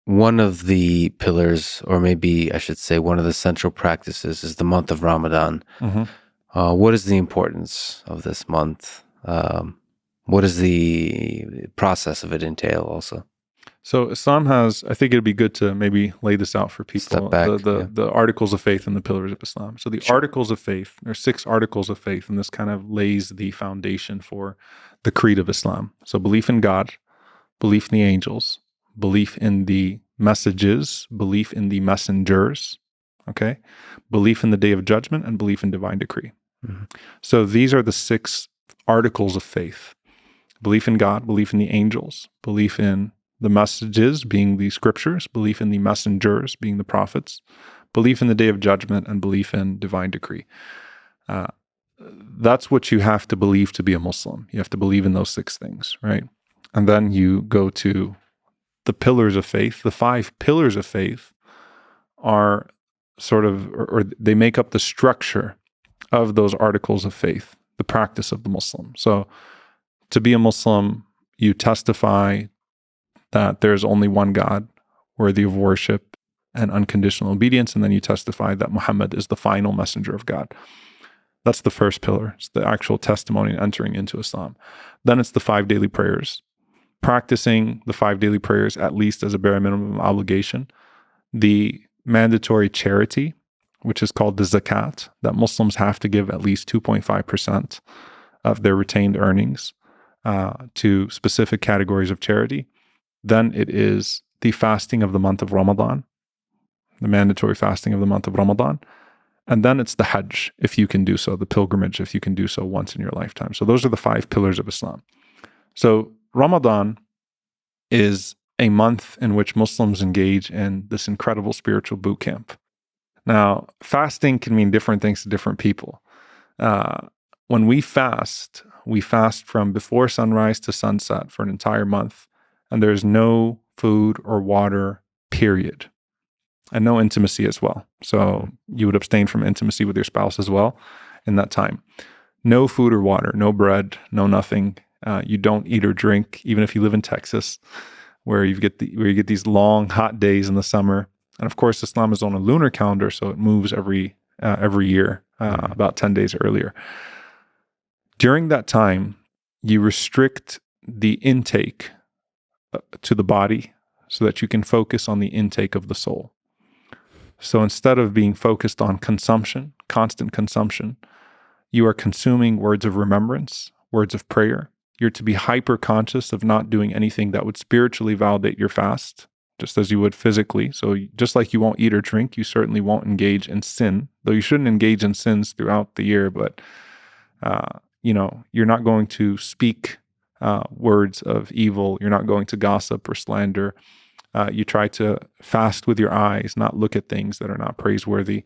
One of the pillars, or maybe I should say one of the central practices, is the month of Ramadan. Hmm. What is the importance of this month? What does the process of it entail also? So Islam has, I think it'd be good to maybe lay this out for Step people, back. Yeah. the articles of faith and the pillars of Islam. So the Sure. articles of faith, there are 6 articles of faith, and this kind of lays the foundation for the creed of Islam. So belief in God, belief in the angels, belief in the messages, belief in the messengers, okay? Belief in the day of judgment, and belief in divine decree. Mhm. So these are the 6 articles of faith. Belief in God, belief in the angels, belief in the messages being the scriptures, belief in the messengers being the prophets, belief in the day of judgment, and belief in divine decree. Uh, that's what you have to believe to be a Muslim. You have to believe in those 6 things, right? And then you go to the pillars of faith. The 5 pillars of faith are sort of, or they make up the structure of those articles of faith, the practice of the Muslim. So to be a Muslim, you testify that there's only one God worthy of worship and unconditional obedience. And then you testify that Muhammad is the final messenger of God. That's the first pillar. It's the actual testimony and entering into Islam. Then it's the 5 daily prayers, practicing the 5 daily prayers at least as a bare minimum obligation. The mandatory charity, which is called the zakat, that Muslims have to give at least 2.5% of their retained earnings to specific categories of charity. Then it is the fasting of the month of Ramadan, the mandatory fasting of the month of Ramadan. And then it's the Hajj, if you can do so, the pilgrimage, if you can do so once in your lifetime. So those are the 5 pillars of Islam. So Ramadan is a month in which Muslims engage in this incredible spiritual boot camp. Now, fasting can mean different things to different people. When we fast from before sunrise to sunset for an entire month, and there's no food or water, period, and no intimacy as well. So you would abstain from intimacy with your spouse as well in that time. No food or water, no bread, no nothing. You don't eat or drink, even if you live in Texas, where you get these long, hot days in the summer. And of course, Islam is on a lunar calendar, so it moves every year, about 10 days earlier. During that time, you restrict the intake to the body so that you can focus on the intake of the soul. So instead of being focused on consumption, constant consumption, you are consuming words of remembrance, words of prayer. You're to be hyper conscious of not doing anything that would spiritually validate your fast, just as you would physically. So just like you won't eat or drink, you certainly won't engage in sin, though you shouldn't engage in sins throughout the year. But, you're not going to speak words of evil. You're not going to gossip or slander. You try to fast with your eyes, not look at things that are not praiseworthy.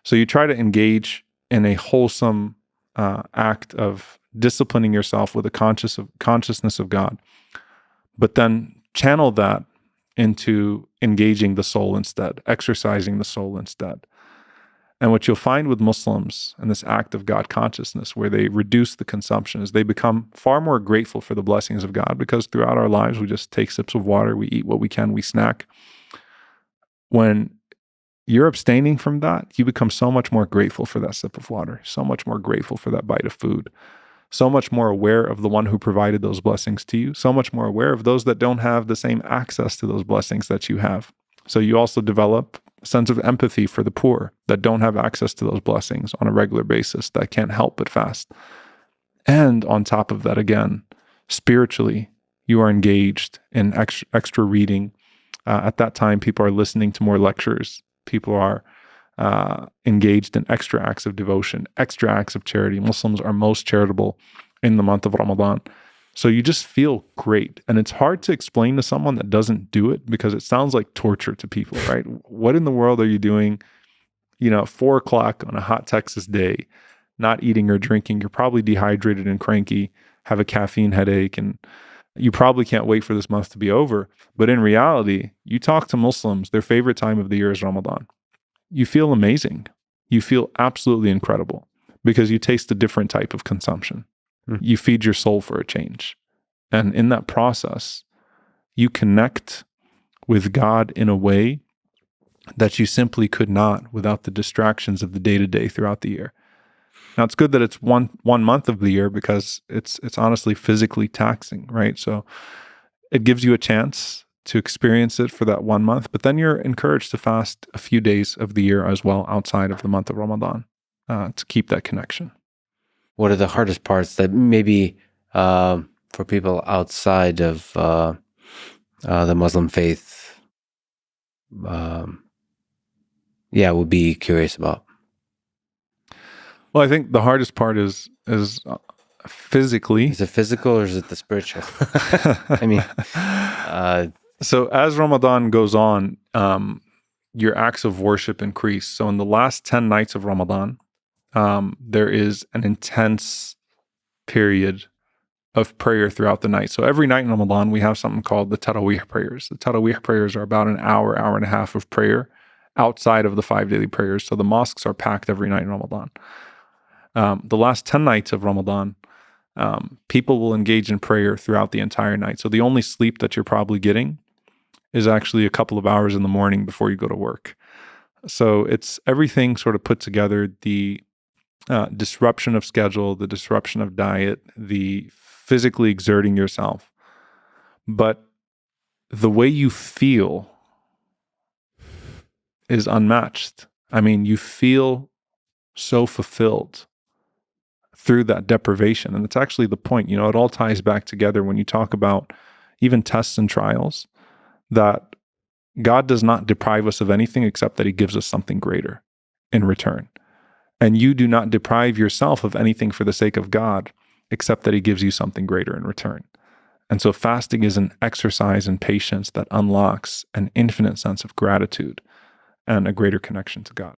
So you try to engage in a wholesome act of disciplining yourself with a consciousness of God, but then channel that into engaging the soul instead, exercising the soul instead. And what you'll find with Muslims in this act of God consciousness, where they reduce the consumption, is they become far more grateful for the blessings of God, because throughout our lives, we just take sips of water, we eat what we can, we snack. When you're abstaining from that, you become so much more grateful for that sip of water, so much more grateful for that bite of food, so much more aware of the one who provided those blessings to you, so much more aware of those that don't have the same access to those blessings that you have. So you also develop a sense of empathy for the poor that don't have access to those blessings on a regular basis, that can't help but fast. And on top of that, again, spiritually, you are engaged in extra reading. At that time, people are listening to more lectures. People are engaged in extra acts of devotion, extra acts of charity. Muslims are most charitable in the month of Ramadan. So you just feel great. And it's hard to explain to someone that doesn't do it, because it sounds like torture to people, right? What in the world are you doing, 4:00 on a hot Texas day, not eating or drinking? You're probably dehydrated and cranky, have a caffeine headache, and you probably can't wait for this month to be over. But in reality, you talk to Muslims, their favorite time of the year is Ramadan. You feel amazing. You feel absolutely incredible, because you taste a different type of consumption. You feed your soul for a change. And in that process, you connect with God in a way that you simply could not without the distractions of the day-to-day throughout the year. Now, it's good that it's one month of the year because it's honestly physically taxing, right? So it gives you a chance to experience it for that 1 month, but then you're encouraged to fast a few days of the year as well outside of the month of Ramadan to keep that connection. What are the hardest parts that maybe for people outside of the Muslim faith, would be curious about? Well, I think the hardest part is physically. Is it physical or is it the spiritual? I mean, so as Ramadan goes on, your acts of worship increase. So in the last 10 nights of Ramadan, there is an intense period of prayer throughout the night. So every night in Ramadan, we have something called the Taraweeh prayers. The Taraweeh prayers are about an hour and a half of prayer outside of the 5 daily prayers. So the mosques are packed every night in Ramadan. The last 10 nights of Ramadan, people will engage in prayer throughout the entire night. So the only sleep that you're probably getting is actually a couple of hours in the morning before you go to work. So it's everything sort of put together, the disruption of schedule, the disruption of diet, the physically exerting yourself. But the way you feel is unmatched. I mean, you feel so fulfilled through that deprivation. And it's actually the point, it all ties back together when you talk about even tests and trials, that God does not deprive us of anything except that he gives us something greater in return. And you do not deprive yourself of anything for the sake of God except that he gives you something greater in return. And so fasting is an exercise in patience that unlocks an infinite sense of gratitude and a greater connection to God.